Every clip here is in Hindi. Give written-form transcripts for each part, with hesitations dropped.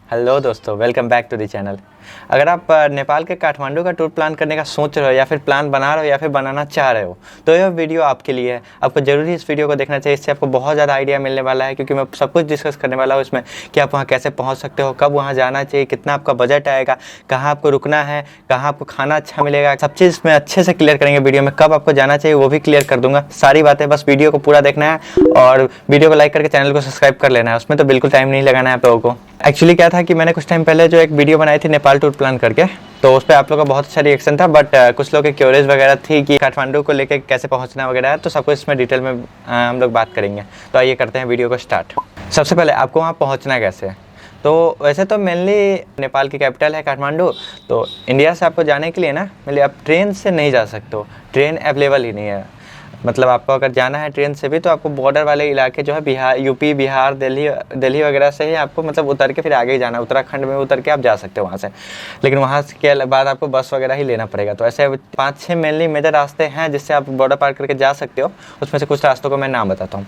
हेलो दोस्तों, welcome back to the channel. अगर आप नेपाल के काठमांडू का टूर प्लान करने का सोच रहे हो या फिर प्लान बना रहे हो या फिर बनाना चाह रहे हो तो यह वीडियो आपके लिए है। आपको ज़रूरी इस वीडियो को देखना चाहिए। इससे आपको बहुत ज़्यादा आइडिया मिलने वाला है, क्योंकि मैं सब कुछ डिस्कस करने वाला हूँ इसमें कि आप वहाँ कैसे पहुँच सकते हो, कब वहाँ जाना चाहिए, कितना आपका बजट आएगा, कहाँ आपको रुकना है, कहाँ आपको खाना अच्छा मिलेगा, सब चीज़ इसमें अच्छे से क्लियर करेंगे वीडियो में। कब आपको जाना चाहिए वो भी क्लियर कर दूंगा। सारी बातें, बस वीडियो को पूरा देखना है और वीडियो को लाइक करके चैनल को सब्सक्राइब कर लेना है। उसमें तो बिल्कुल टाइम नहीं लगाना है आप लोगों को। एक्चुअली क्या था कि मैंने कुछ टाइम पहले जो एक वीडियो बनाई थी नेपाल टूर प्लान करके, तो उस पर आप लोगों का बहुत अच्छा रिएक्शन था, बट कुछ लोग की क्यूरीज वगैरह थी कि काठमांडू को लेकर कैसे पहुंचना वगैरह है, तो सब कुछ इसमें डिटेल में हम लोग बात करेंगे। तो आइए करते हैं वीडियो को स्टार्ट। सबसे पहले आपको वहाँ पहुँचना कैसे है। तो वैसे तो मेनली नेपाल की कैपिटल है काठमांडू, तो इंडिया से आपको जाने के लिए ना मेनली आप ट्रेन से नहीं जा सकते हो, ट्रेन अवेलेबल ही नहीं है। मतलब आपको अगर जाना है ट्रेन से भी तो आपको बॉर्डर वाले इलाके जो है बिहार, यूपी, बिहार, दिल्ली वगैरह से ही आपको मतलब उतर के फिर आगे ही जाना है। उत्तराखंड में उतर के आप जा सकते हो वहाँ से, लेकिन वहाँ के बाद आपको बस वगैरह ही लेना पड़ेगा। तो ऐसे 5-6 मेनली मेजर रास्ते हैं जिससे आप बॉर्डर पार करके जा सकते हो। उसमें से कुछ रास्तों को मैं नाम बताता हूँ।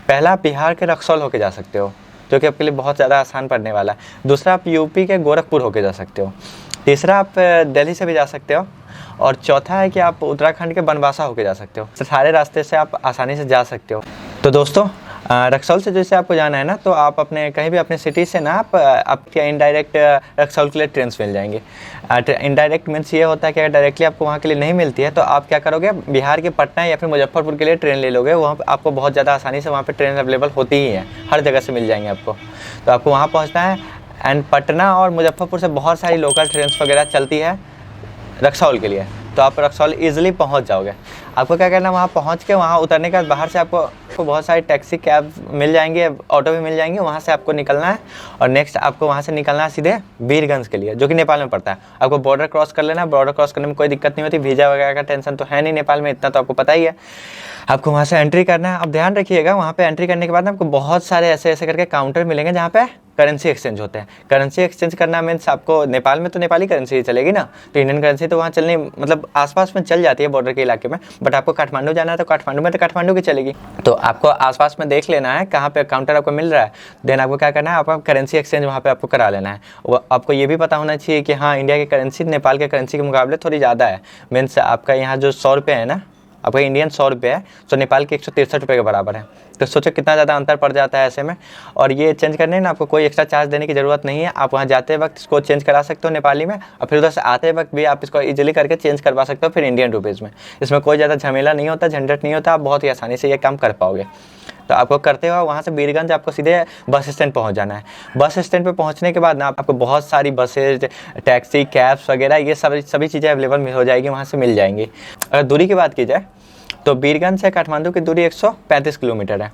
पहला, आप बिहार के रक्सौल होकर जा सकते हो, जो कि आपके लिए बहुत ज़्यादा आसान पड़ने वाला है। दूसरा, आप यूपी के गोरखपुर होकर जा सकते हो। तीसरा, आप दिल्ली से भी जा सकते हो। और चौथा है कि आप उत्तराखंड के बनवासा होकर जा सकते हो। तो सारे रास्ते से आप आसानी से जा सकते हो। तो दोस्तों, रक्सौल से जैसे आपको जाना है ना, तो आप अपने कहीं भी अपने सिटी से ना आपके इनडायरेक्ट रक्सौल के लिए ट्रेन मिल जाएंगे। इनडायरेक्ट मीन्स ये होता है कि अगर डायरेक्टली आपको वहाँ के लिए नहीं मिलती है तो आप क्या करोगे, बिहार के पटना या फिर मुजफ्फरपुर के लिए ट्रेन ले लोगे। वहाँ पर आपको बहुत ज़्यादा आसानी से वहाँ पर ट्रेन अवेलेबल होती ही है, हर जगह से मिल जाएंगे आपको। तो आपको वहाँ पहुँचना है। एंड पटना और मुजफ्फरपुर से बहुत सारी लोकल ट्रेन वगैरह चलती है रक्सौल के लिए, तो आप रक्सौल ईजिली पहुंच जाओगे। आपको क्या करना है, वहाँ पहुंच के वहाँ उतरने के बाद बाहर से आपको बहुत सारी टैक्सी कैब मिल जाएंगे, ऑटो भी मिल जाएंगे। वहाँ से आपको निकलना है और नेक्स्ट आपको वहाँ से निकलना है सीधे वीरगंज के लिए, जो कि नेपाल में पड़ता है। आपको बॉर्डर क्रॉस कर लेना है। बॉर्डर क्रॉस करने में कोई दिक्कत नहीं होती, वीज़ा वगैरह का टेंशन तो है नहीं नेपाल में, इतना तो आपको पता ही है। आपको वहाँ से एंट्री करना है। अब ध्यान रखिएगा, वहाँ पे एंट्री करने के बाद आपको बहुत सारे ऐसे करके काउंटर मिलेंगे जहाँ पे करेंसी एक्सचेंज होते हैं। करेंसी एक्सचेंज करना मीन्स आपको नेपाल में तो नेपाली करेंसी ही चलेगी ना, तो इंडियन करेंसी तो वहाँ चलनी मतलब आसपास में चल जाती है बॉर्डर के इलाके में, बट आपको काठमांडू जाना है तो काठमांडू में तो काठमांडू की चलेगी। तो आपको आसपास में देख लेना है कहाँ पे काउंटर आपको मिल रहा है। देन आपको क्या करना है, आपका करेंसी एक्सचेंज वहाँ पे आपको करा लेना है। आपको ये भी पता होना चाहिए कि हाँ, इंडिया की करेंसी नेपाल के करेंसी के मुकाबले थोड़ी ज़्यादा है। मीन्स आपका यहाँ जो 100 रुपये है ना, आपका इंडियन 100 रुपये है, तो नेपाल के 163 रुपये के बराबर है। तो सोचो कितना ज़्यादा अंतर पड़ जाता है ऐसे में। और ये चेंज करने ना आपको कोई एक्स्ट्रा चार्ज देने की ज़रूरत नहीं है। आप वहाँ जाते वक्त इसको चेंज करा सकते हो नेपाली में, और फिर उधर से आते वक्त भी आप इसको इजीली करके चेंज करवा सकते हो फिर इंडियन रुपीज़ में। इसमें कोई ज़्यादा झमेला नहीं होता, झंझट नहीं होता, आप बहुत ही आसानी से ये काम कर पाओगे। तो आपको करते हुए वहाँ से वीरगंज आपको सीधे बस स्टैंड पहुँच जाना है। बस स्टैंड पे पहुँचने के बाद ना आपको बहुत सारी बसेज, टैक्सी, कैब्स वगैरह ये सभी चीज़ें अवेलेबल हो जाएगी, वहाँ से मिल जाएंगी। अगर दूरी की बात की जाए तो वीरगंज से काठमांडू की दूरी 135 किलोमीटर है।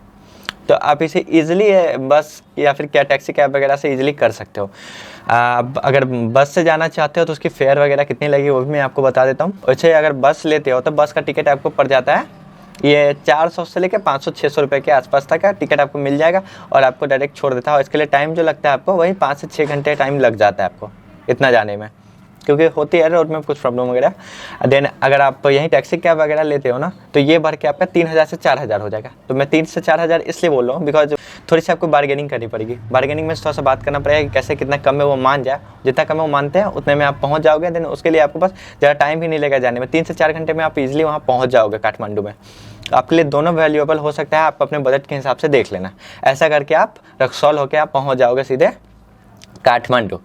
तो आप इसे इजीली बस या फिर क्या टैक्सी कैब वगैरह से इजीली कर सकते हो। अगर बस से जाना चाहते हो तो उसकी फेयर वगैरह कितनी लगी वो भी मैं आपको बता देता हूँ। वैसे अगर बस लेते हो तो बस का टिकट आपको पड़ जाता है ये 400 से लेकर 500-600 रुपये के आसपास तक का टिकट आपको मिल जाएगा, और आपको डायरेक्ट छोड़ देता है। इसके लिए टाइम जो लगता है आपको वही 5 से 6 घंटे टाइम लग जाता है आपको इतना जाने में, क्योंकि होती है रोड में कुछ प्रॉब्लम वगैरह। देन अगर आप यहीं टैक्सी कैब वगैरह लेते हो ना, तो ये भर के आपका 3000 से 4000 हो जाएगा। तो मैं 3 से 4000 इसलिए बोल रहा हूँ बिकॉज थोड़ी सी आपको बार्गेनिंग करनी पड़ेगी। बार्गेनिंग में थोड़ा सा बात करना पड़ेगा कि कैसे कितना कम में वो मान जाए। जितना कम में वो मानते हैं उतने में आप पहुँच जाओगे। देन उसके लिए आपको बस ज़्यादा टाइम भी नहीं लगेगा जाने में, 3 से 4 घंटे में आप इजीली वहाँ पहुँच जाओगे काठमांडू में। आपके लिए दोनों वैल्यूएबल हो सकता है, आप अपने बजट के हिसाब से देख लेना। ऐसा करके आप रक्सौल होकर आप पहुँच जाओगे सीधे काठमांडू।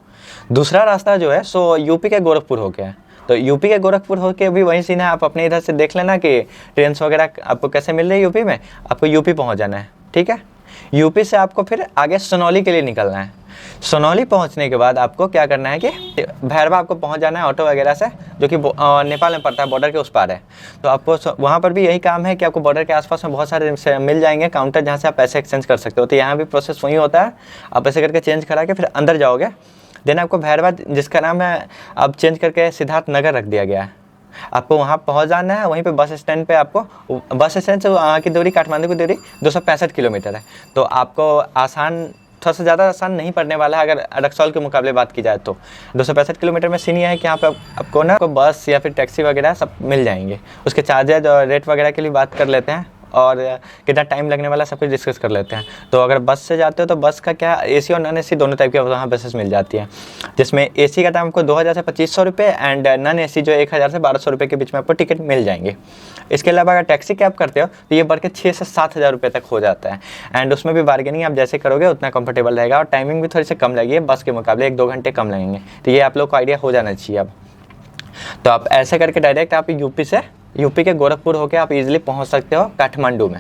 दूसरा रास्ता जो है सो यूपी के गोरखपुर हो गया है। तो यूपी के गोरखपुर होके भी वही सीन है। आप अपने इधर से देख लेना कि ट्रेन वगैरह आपको कैसे मिल रही है यूपी में। आपको यूपी पहुंच जाना है, ठीक है। यूपी से आपको फिर आगे सोनौली के लिए निकलना है। सोनौली पहुंचने के बाद आपको क्या करना है कि भैरवा आपको पहुंच जाना है ऑटो वगैरह से, जो कि नेपाल में पड़ता है, बॉर्डर के उस पार है। तो आपको वहाँ पर भी यही काम है कि आपको बॉर्डर के आसपास में बहुत सारे मिल जाएंगे काउंटर जहाँ से आप पैसे एक्सचेंज कर सकते हो। तो यहाँ भी प्रोसेस वही होता है, आप ऐसे करके चेंज करा के फिर अंदर जाओगे। देन आपको भैरवा, जिसका नाम है अब चेंज करके सिद्धार्थ नगर रख दिया गया है, आपको वहाँ पहुँच जाना है। वहीं पे बस स्टैंड पे आपको, बस स्टैंड से वहाँ की दूरी, काठमांडू की दूरी 265 किलोमीटर है। तो आपको आसान, थोड़ा सा ज़्यादा आसान नहीं पड़ने वाला है अगर रक्सौल के मुकाबले बात की जाए तो। 265 किलोमीटर में सीन ये है कि यहाँ पे आपको ना बस या फिर टैक्सी वगैरह सब मिल जाएंगे। उसके चार्जेज और रेट वगैरह के लिए बात कर लेते हैं और कितना टाइम लगने वाला सब कुछ डिस्कस कर लेते हैं। तो अगर बस से जाते हो तो बस का क्या, एसी और नॉन एसी दोनों टाइप की वहाँ बसेस मिल जाती है, जिसमें एसी का दाम आपको 2000 से 2500 रुपये एंड नॉन एसी जो 1000 से 1200 रुपये के बीच में आपको टिकट मिल जाएंगे। इसके अलावा अगर टैक्सी कैब करते हो तो ये बढ़ के 6 से 7 हज़ार रुपये तक हो जाता है एंड उसमें भी बार्गेनिंग आप जैसे करोगे उतना कंफर्टेबल रहेगा और टाइमिंग भी थोड़ी सी कम लगेगी, बस के मुकाबले 1-2 घंटे कम लगेंगे। तो ये आप लोग को आइडिया हो जाना चाहिए अब। तो आप ऐसे करके डायरेक्ट आप यूपी के गोरखपुर होके आप इजीली पहुंच सकते हो काठमांडू में।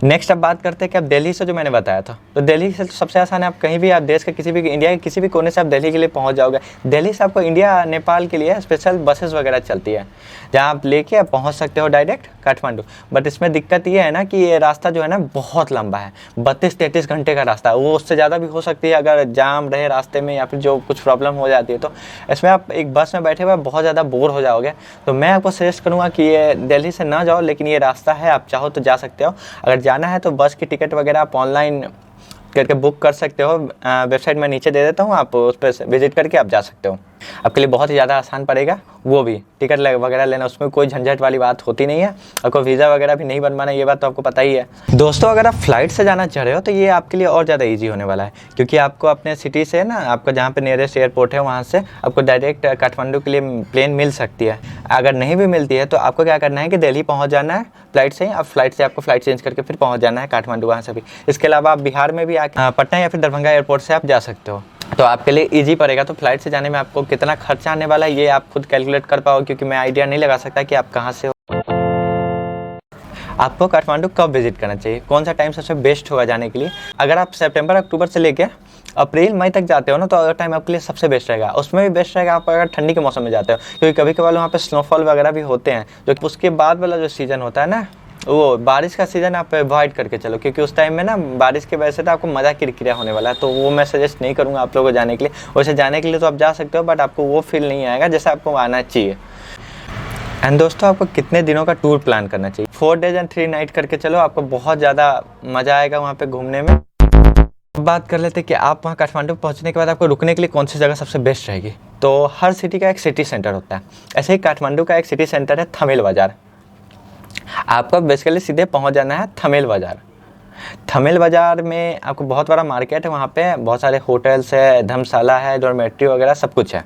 नेक्स्ट अब बात करते हैं कि आप दिल्ली से, जो मैंने बताया था, तो दिल्ली से सबसे आसान है, आप कहीं भी, आप देश के किसी भी, इंडिया के किसी भी कोने से आप दिल्ली के लिए पहुंच जाओगे। दिल्ली से आपको इंडिया नेपाल के लिए स्पेशल बसेस वगैरह चलती है जहां आप लेके आप पहुंच सकते हो डायरेक्ट काठमांडू। बट इसमें दिक्कत ये है ना कि ये रास्ता जो है ना बहुत लंबा है, 32-33 घंटे का रास्ता है, वो उससे ज़्यादा भी हो सकती है अगर जाम रहे रास्ते में या फिर जो कुछ प्रॉब्लम हो जाती है। तो इसमें आप एक बस में बैठे हुए बहुत ज़्यादा बोर हो जाओगे। तो मैं आपको सजेस्ट करूँगा कि ये दिल्ली से ना जाओ, लेकिन ये रास्ता है, आप चाहो तो जा सकते हो। अगर जाना है तो बस की टिकट वगैरह आप ऑनलाइन करके बुक कर सकते हो, वेबसाइट में नीचे दे देता हूँ, आप उस पर विजिट करके आप जा सकते हो। आपके लिए बहुत ही ज़्यादा आसान पड़ेगा, वो भी टिकट वगैरह लेना, उसमें कोई झंझट वाली बात होती नहीं है। आपको वीज़ा वगैरह भी नहीं बनवाना, ये बात तो आपको पता ही है। दोस्तों अगर आप फ्लाइट से जाना चाह रहे हो तो ये आपके लिए और ज़्यादा ईजी होने वाला है, क्योंकि आपको अपने सिटी से ना, आपको जहाँ पे नियरेस्ट एयरपोर्ट है वहाँ से आपको डायरेक्ट काठमांडू के लिए प्लेन मिल सकती है। अगर नहीं भी मिलती है तो आपको क्या करना है कि दिल्ली पहुँच जाना है फ्लाइट से ही, अब फ्लाइट से आपको फ्लाइट चेंज करके फिर पहुँच जाना है काठमांडू वहाँ से भी। इसके अलावा आप बिहार में भी पटना या फिर दरभंगा एयरपोर्ट से आप जा सकते हो, तो आपके लिए इजी पड़ेगा। तो फ्लाइट से जाने में आपको कितना खर्चा आने वाला है ये आप खुद कैलकुलेट कर पाओ, क्योंकि मैं आइडिया नहीं लगा सकता कि आप कहाँ से हो। आपको काठमांडू कब विजिट करना चाहिए, कौन सा टाइम सबसे बेस्ट होगा जाने के लिए। अगर आप सितंबर अक्टूबर से लेके अप्रैल मई तक जाते हो ना, तो अगर टाइम आपके लिए सबसे बेस्ट रहेगा। उसमें भी बेस्ट रहेगा आप अगर ठंडी के मौसम में जाते हो, क्योंकि कभी कभार वहाँ पे स्नोफॉल वगैरह भी होते हैं। जो उसके बाद वाला जो सीज़न होता है ना, वो बारिश का सीज़न आप अवॉइड करके चलो, क्योंकि उस टाइम में ना बारिश की वजह से तो आपको मज़ा किरकिरा होने वाला है। तो वो मैं सजेस्ट नहीं करूँगा आप लोगों को जाने के लिए। वैसे जाने के लिए तो आप जा सकते हो, बट आपको वो फील नहीं आएगा जैसा आपको आना चाहिए। एंड दोस्तों आपको कितने दिनों का टूर प्लान करना चाहिए, 4 डेज एंड 3 नाइट करके चलो, आपको बहुत ज़्यादा मज़ा आएगा वहाँ पे घूमने में। बात कर लेते हैं कि आप वहाँ काठमांडू पहुँचने के बाद आपको रुकने के लिए कौन सी जगह सबसे बेस्ट रहेगी। तो हर सिटी का एक सिटी सेंटर होता है, ऐसे ही काठमांडू का एक सिटी सेंटर है थमेल बाज़ार। आपको बेसिकली सीधे पहुँच जाना है थमेल बाज़ार। थमेल बाज़ार में आपको बहुत बड़ा मार्केट है, वहाँ पे बहुत सारे होटल्स है, धर्मशाला है, डॉर्मेट्री वगैरह सब कुछ है।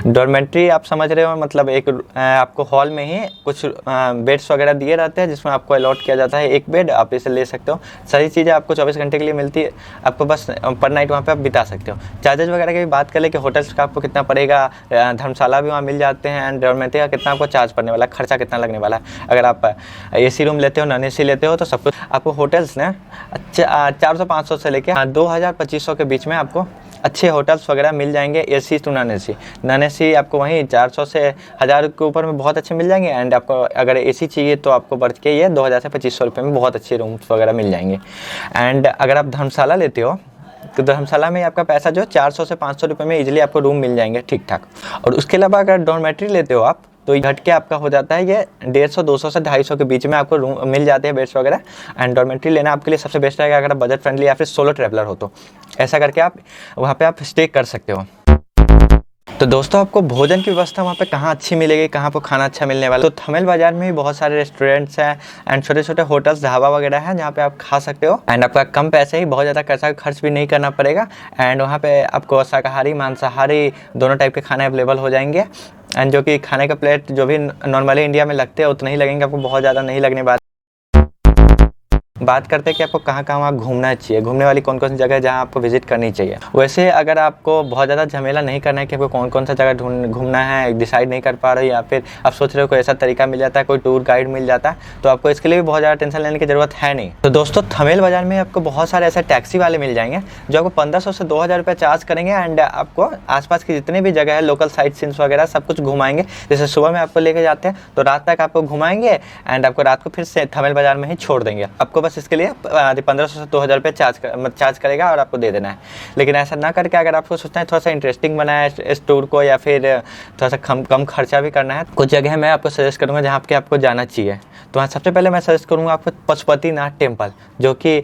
डॉर्मेट्री आप समझ रहे हो, मतलब एक आपको हॉल में ही कुछ बेड्स वगैरह दिए रहते हैं, जिसमें आपको अलॉट किया जाता है एक बेड, आप इसे ले सकते हो। सारी चीज़ें आपको 24 घंटे के लिए मिलती है, आपको बस पर नाइट वहाँ पे आप बिता सकते हो। चार्जेस वगैरह की भी बात करें कि होटल्स का आपको कितना पड़ेगा, धर्मशाला भी वहाँ मिल जाते हैं, एंड डॉर्मेट्री का कितना आपको चार्ज पड़ने वाला है, खर्चा कितना लगने वाला है। अगर आप AC रूम लेते हो, नॉन AC लेते हो, तो सब कुछ आपको होटल्स ने 400-500 से लेकर 2000-2500 के बीच में आपको अच्छे होटल्स वगैरह मिल जाएंगे। AC टू नॉन AC आपको वहीं 400 से 1000 के ऊपर में बहुत अच्छे मिल जाएंगे। एंड आपको अगर AC चाहिए तो आपको बढ़ के ये 2000 से 2500 रुपये में बहुत अच्छे रूम्स वगैरह मिल जाएंगे। एंड अगर आप धर्मशाला लेते हो तो धर्मशाला में आपका पैसा जो 400 से 500 रुपये में इजीली आपको रूम मिल जाएंगे ठीक ठाक। और उसके अलावा अगर डॉर्मेट्री लेते हो आप तो ये घट के आपका हो जाता है ये 150-200 से 250 के बीच में आपको रूम मिल जाते हैं, बेड्स वगैरह। एंड डॉर्मेट्री लेना आपके लिए सबसे बेस्ट रहेगा अगर आप बजट फ्रेंडली या फिर सोलो ट्रैवलर हो, तो ऐसा करके आप वहाँ पे आप स्टे कर सकते हो। तो दोस्तों आपको भोजन की व्यवस्था वहाँ पे कहाँ अच्छी मिलेगी, कहाँ पर खाना अच्छा मिलने वाला, तो थमेल बाज़ार में भी बहुत सारे रेस्टोरेंट्स हैं एंड छोटे छोटे होटल्स, ढाबा वगैरह हैं जहाँ पे आप खा सकते हो। एंड आपका कम पैसे ही बहुत ज़्यादा पैसा खर्च भी नहीं करना पड़ेगा। एंड वहाँ पे आपको शाकाहारी मांसाहारी दोनों टाइप के खाने अवेलेबल हो जाएंगे। एंड जो कि खाने का प्लेट जो भी नॉर्मली इंडिया में लगते हैं उतने ही लगेंगे, आपको बहुत ज़्यादा नहीं लगने वाले। बात करते हैं कि आपको कहाँ कहाँ वहाँ घूमना चाहिए, घूमने वाली कौन कौन सी जगह है जहाँ आपको विजिट करनी चाहिए। वैसे अगर आपको बहुत ज़्यादा झमेला नहीं करना है कि आपको कौन कौन सा जगह घूमना है, डिसाइड नहीं कर पा रहे हो, या फिर आप सोच रहे हो कोई ऐसा तरीका मिल जाता है, कोई टूर गाइड मिल जाता है, तो आपको इसके लिए भी बहुत ज़्यादा टेंशन लेने की ज़रूरत है नहीं। तो दोस्तों थमेल बाज़ार में आपको बहुत सारे ऐसे टैक्सी वाले मिल जाएंगे जो आपको 1500 से 2000 रुपये चार्ज करेंगे। एंड आपको आसपास की जितनी भी जगह है, लोकल साइट सीन्स वगैरह सब कुछ घुमाएंगे। जैसे सुबह में आपको लेके जाते हैं तो रात तक आपको घुमाएंगे एंड आपको रात को फिर से थमेल बाज़ार में ही छोड़ देंगे। आपको बस इसके लिए 1500 से 2000 रुपये चार्ज करेगा और आपको दे देना है। लेकिन ऐसा ना करके अगर आपको सोचना है थोड़ा सा इंटरेस्टिंग बनाया है इस टूर को, या फिर थोड़ा सा कम खर्चा भी करना है, कुछ जगह मैं आपको सजेस्ट करूँगा जहाँ पे आपको जाना चाहिए। तो वहाँ सबसे पहले मैं सजेस्ट करूँगा आपको पशुपतिनाथ टेम्पल, जो कि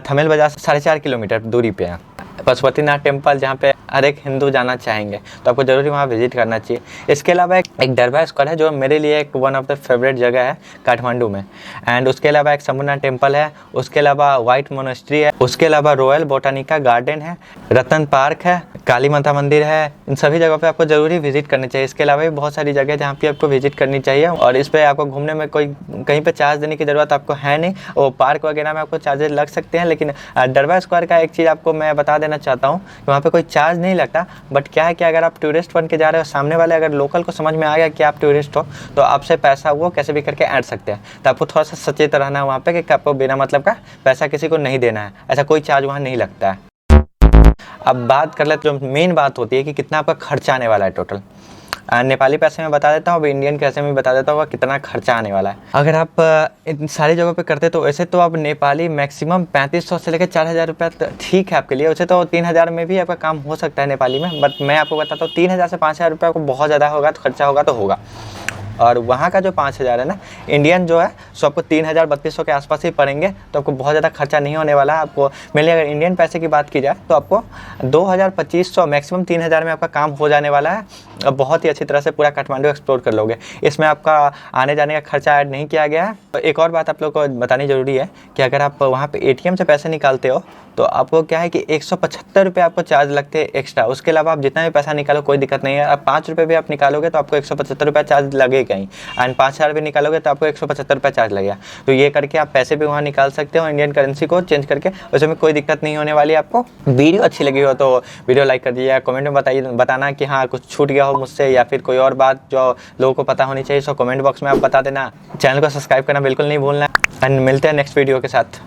थमेल बाज़ार से 4.5 किलोमीटर दूरी पे है। पशुपतिनाथ टेम्पल, जहाँ पे हर एक हिंदू जाना चाहेंगे, तो आपको ज़रूरी वहाँ विजिट करना चाहिए। इसके अलावा एक दरबार स्क्वायर है जो मेरे लिए एक वन ऑफ द फेवरेट जगह है काठमांडू में। एंड उसके अलावा एक शंभुनाथ टेम्पल है, उसके अलावा वाइट मोनेस्ट्री है, उसके अलावा रॉयल बोटानिका गार्डन है, रतन पार्क है, काली माता मंदिर है। इन सभी जगहों पे आपको ज़रूरी विजिट करनी चाहिए। इसके अलावा भी बहुत सारी जगह जहाँ पे आपको विजिट करनी चाहिए, और इस पे आपको घूमने में कोई कहीं पे चार्ज देने की ज़रूरत आपको है नहीं। वो पार्क वगैरह में आपको चार्जेस लग सकते हैं, लेकिन दरबार स्क्वायर का एक चीज़ आपको मैं बता देना चाहता हूँ कि वहाँ पे कोई चार्ज नहीं लगता। बट क्या है कि अगर आप टूरिस्ट बन के जा रहे हो, सामने वाले अगर लोकल को समझ में आ गया कि आप टूरिस्ट हो, तो आपसे पैसा वो कैसे भी करके ऐड सकते हैं। तो आपको थोड़ा सा सचेत रहना है वहाँ पे कि आपको बिना मतलब का पैसा किसी को नहीं देना है, ऐसा कोई चार्ज वहाँ नहीं लगता है। अब बात कर लेते, जो मेन बात होती है कि कितना आपका खर्चा आने वाला है टोटल। नेपाली पैसे में बता देता हूँ, अब इंडियन पैसे में बता देता हूँ कितना खर्चा आने वाला है। अगर आप इन सारी जगहों पे करते तो वैसे तो आप नेपाली मैक्सिमम 3500 से लेकर 4000 रुपया ठीक है आपके लिए। वैसे तो 3000 में भी आपका काम हो सकता है नेपाली में, बट मैं आपको बताता हूँ 3000 से 5000 रुपया को बहुत ज़्यादा होगा तो खर्चा होगा तो होगा। और वहाँ का जो 5000 है ना, इंडियन जो है सो आपको 3200 के आसपास ही पड़ेंगे, तो आपको बहुत ज़्यादा खर्चा नहीं होने वाला है। आपको मेनली अगर इंडियन पैसे की बात की जाए तो आपको 2500 मैक्सिमम 3000 में आपका काम हो जाने वाला है। अब बहुत ही अच्छी तरह से पूरा काठमांडू एक्सप्लोर कर लोगे। इसमें आपका आने जाने का खर्चा ऐड नहीं किया गया है। तो एक और बात आप लोग को बतानी ज़रूरी है कि अगर आप वहाँ पे ATM से पैसे निकालते हो तो आपको क्या है कि 175 रुपये आपको चार्ज लगते हैं एक्स्ट्रा। उसके अलावा आप जितना भी पैसा निकालो कोई दिक्कत नहीं है। अब 5 रुपये भी आप निकालोगे तो आपको 175 रुपये चार्ज लगेगा ही, एंड 5000 भी निकालोगे तो आपको 175 रुपये चार्ज लगेगा। तो ये करके आप पैसे भी वहाँ निकाल सकते हो इंडियन करेंसी को चेंज करके, उसमें कोई दिक्कत नहीं होने वाली है आपको। वीडियो अच्छी लगी हो तो वीडियो लाइक कर दीजिए, कमेंट में बताना कि हाँ कुछ छूट गया हो मुझसे या फिर कोई और बात जो लोगों को पता होनी चाहिए, सो कमेंट बॉक्स में आप बता देना। चैनल को सब्सक्राइब करना बिल्कुल नहीं भूलना, एंड मिलते हैं नेक्स्ट वीडियो के साथ।